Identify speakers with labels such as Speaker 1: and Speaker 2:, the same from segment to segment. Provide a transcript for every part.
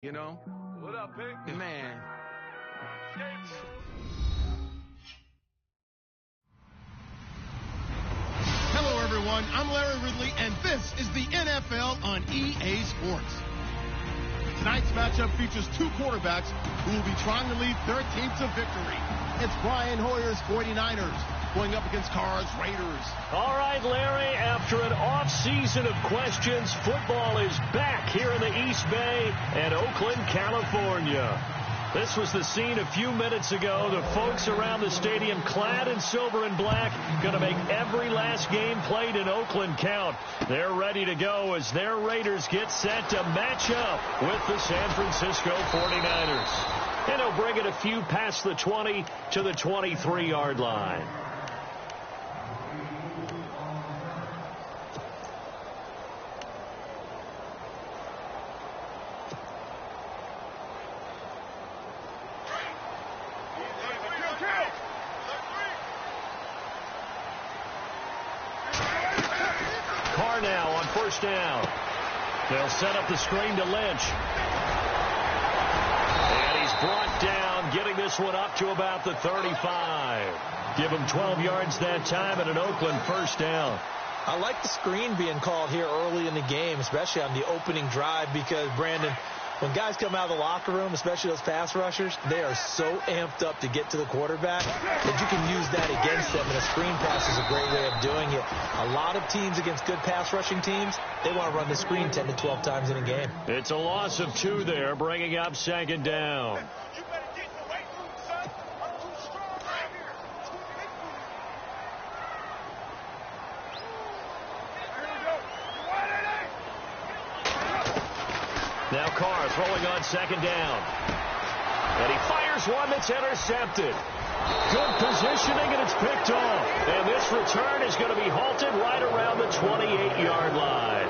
Speaker 1: You know?
Speaker 2: What up, Pick?
Speaker 1: Man.
Speaker 3: Hello, everyone. I'm Larry Ridley, and this is the NFL on EA Sports. Tonight's matchup features two quarterbacks who will be trying to lead their team to victory. It's Brian Hoyer's 49ers going up against Carr's Raiders.
Speaker 4: All right, Larry, after an off-season of questions, football is back here in the East Bay and Oakland, California. This was the scene a few minutes ago. The folks around the stadium clad in silver and black going to make every last game played in Oakland count. They're ready to go as their Raiders get set to match up with the San Francisco 49ers. And they'll bring it a few past the 20 to the 23-yard line. Now on first down. They'll set up the screen to Lynch. And he's brought down, getting this one up to about the 35. Give him 12 yards that time and an Oakland first down.
Speaker 5: I like the screen being called here early in the game, especially on the opening drive, because, Brandon, when guys come out of the locker room, especially those pass rushers, they are so amped up to get to the quarterback that you can use that against them, and a screen pass is a great way of doing it. A lot of teams against good pass rushing teams, they want to run the screen 10 to 12 times in a game.
Speaker 4: It's a loss of 2 there, bringing up second down. Now Carr throwing on second down. And he fires one that's intercepted. Good positioning, and it's picked off. And this return is going to be halted right around the 28-yard line.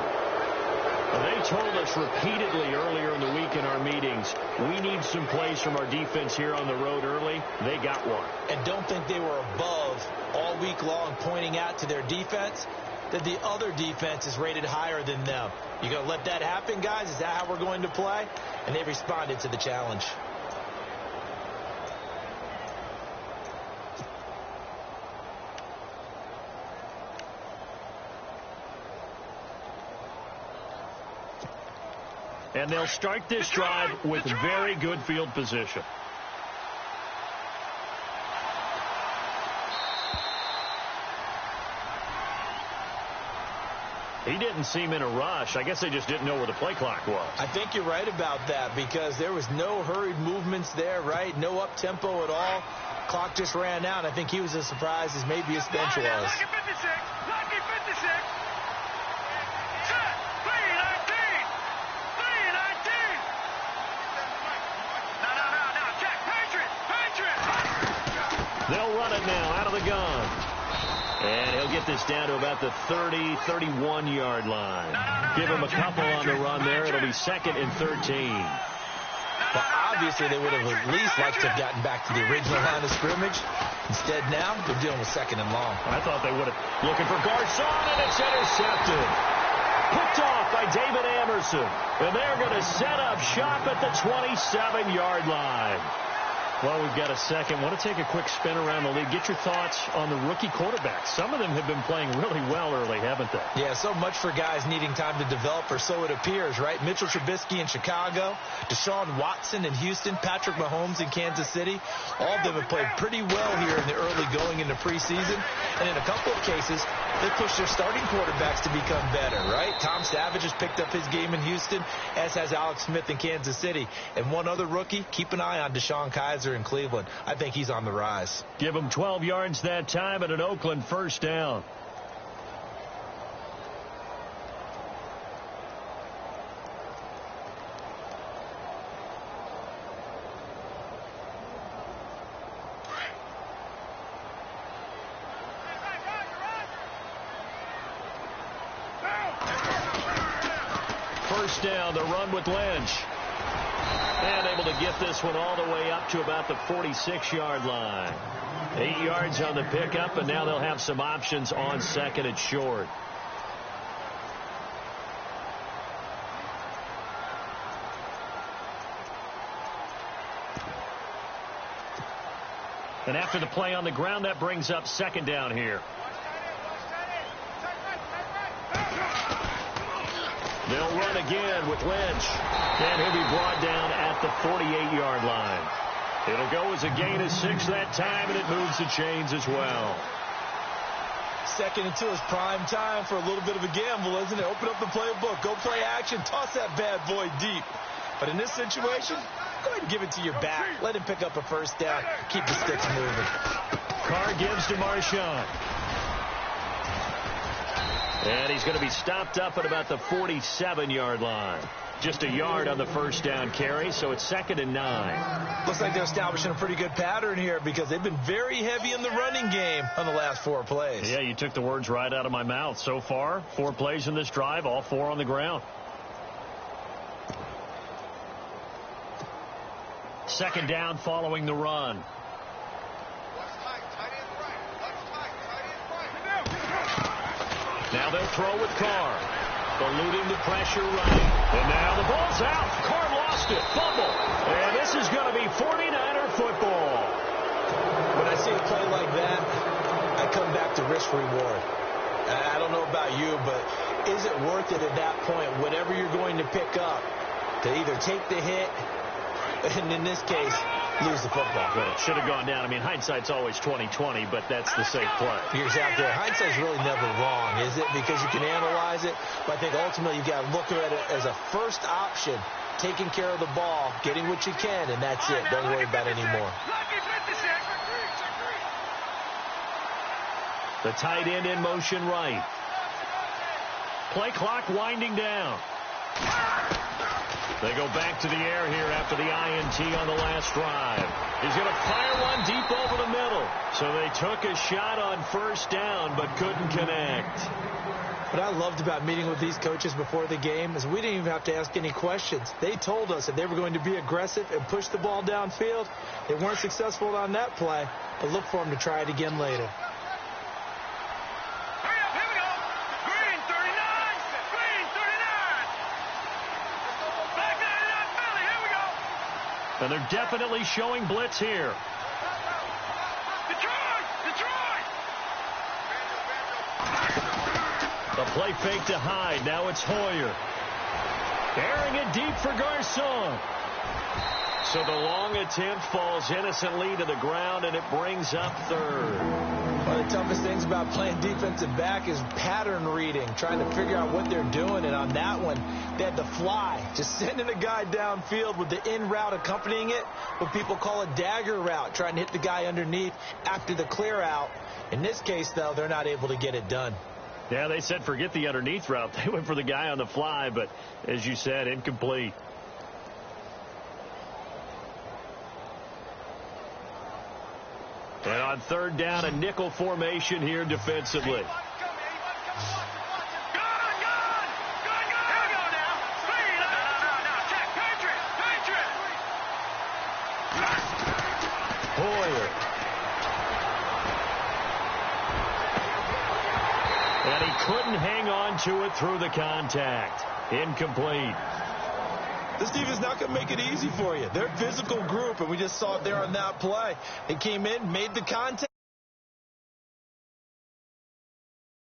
Speaker 4: They told us repeatedly earlier in the week in our meetings, we need some plays from our defense here on the road early. They got one.
Speaker 5: And don't think they were above all week long pointing out to their defense that the other defense is rated higher than them. You going to let that happen, guys? Is that how we're going to play? And they responded to the challenge.
Speaker 4: And they'll start this drive with very good field position. He didn't seem in a rush. I guess they just didn't know where the play clock was.
Speaker 5: I think you're right about that, because there was no hurried movements there, right? No up-tempo at all. Clock just ran out. I think he was as surprised as maybe his bench was.
Speaker 2: Lucky 56. Lucky 56. Set. 319. 319. No. Check. Patriot.
Speaker 4: They'll run it now out of the gun. And he'll get this down to about the 30, 31-yard line. Give him a couple on the run there. It'll be 2nd and 13.
Speaker 5: Well, obviously, they would have at least liked to have gotten back to the original line of scrimmage. Instead, now, they're dealing with 2nd and long.
Speaker 4: I thought they would have. Looking for Garcon, and it's intercepted. Picked off by David Amerson. And they're going to set up shop at the 27-yard line. Well, we've got a second. Want to take a quick spin around the league. Get your thoughts on the rookie quarterbacks. Some of them have been playing really well early, haven't they?
Speaker 5: Yeah, so much for guys needing time to develop, or so it appears, right? Mitchell Trubisky in Chicago, Deshaun Watson in Houston, Patrick Mahomes in Kansas City. All of them have played pretty well here in the early going into preseason. And in a couple of cases, they pushed their starting quarterbacks to become better, right? Tom Savage has picked up his game in Houston, as has Alex Smith in Kansas City. And one other rookie, keep an eye on Deshaun Kaiser in Cleveland. I think he's on the rise.
Speaker 4: Give him 12 yards that time and an Oakland first down. First down, the run with Lynch. And able to get this one all the way up to about the 46-yard line. 8 yards on the pickup, and now they'll have some options on 2nd and short. And after the play on the ground, that brings up second down here. They'll run again with Lynch. And he'll be brought down at the 48-yard line. It'll go as a gain of 6 that time, and it moves the chains as well.
Speaker 5: Second and 2 is prime time for a little bit of a gamble, isn't it? Open up the playbook. Go play action. Toss that bad boy deep. But in this situation, go ahead and give it to your back. Let him pick up a first down. Keep the sticks moving.
Speaker 4: Carr gives to Marshawn. And he's going to be stopped up at about the 47-yard line. Just a yard on the first down carry, so it's 2nd and 9.
Speaker 5: Looks like they're establishing a pretty good pattern here because they've been very heavy in the running game on the last 4 plays.
Speaker 4: Yeah, you took the words right out of my mouth. So far, 4 plays in this drive, all 4 on the ground. Second down following the run. Now they'll throw with Carr. Eluding the pressure right. And now the ball's out. Carr lost it. Fumble. And this is going to be 49er football.
Speaker 5: When I see a play like that, I come back to risk reward. I don't know about you, but is it worth it at that point, whatever you're going to pick up, to either take the hit, and in this case, lose the football?
Speaker 4: But it should have gone down. I mean, hindsight's always 20/20, but that's the safe play.
Speaker 5: You're exactly right. Hindsight's really never wrong, is it? Because you can analyze it, but I think ultimately you got to look at it as a first option, taking care of the ball, getting what you can, and that's it. Don't worry about it anymore.
Speaker 4: The tight end in motion right. Play clock winding down. They go back to the air here after the INT on the last drive. He's going to fire one deep over the middle. So they took a shot on first down but couldn't connect.
Speaker 5: What I loved about meeting with these coaches before the game is we didn't even have to ask any questions. They told us that they were going to be aggressive and push the ball downfield. They weren't successful on that play, but look for them to try it again later.
Speaker 4: And they're definitely showing blitz here.
Speaker 2: Detroit!
Speaker 4: The play fake to Hyde. Now it's Hoyer. Airing it deep for Garcon. So the long attempt falls innocently to the ground, and it brings up third.
Speaker 5: One of the toughest things about playing defensive back is pattern reading, trying to figure out what they're doing. And on that one, they had the fly, just sending a guy downfield with the in route accompanying it, what people call a dagger route, trying to hit the guy underneath after the clear out. In this case, though, they're not able to get it done.
Speaker 4: Yeah, they said forget the underneath route. They went for the guy on the fly, but as you said, incomplete. And on third down, a nickel formation here defensively. Hoyer. And he couldn't hang on to it through the contact. Incomplete.
Speaker 5: This defense not going to make it easy for you. They're a physical group, and we just saw it there on that play. They came in, made the contact.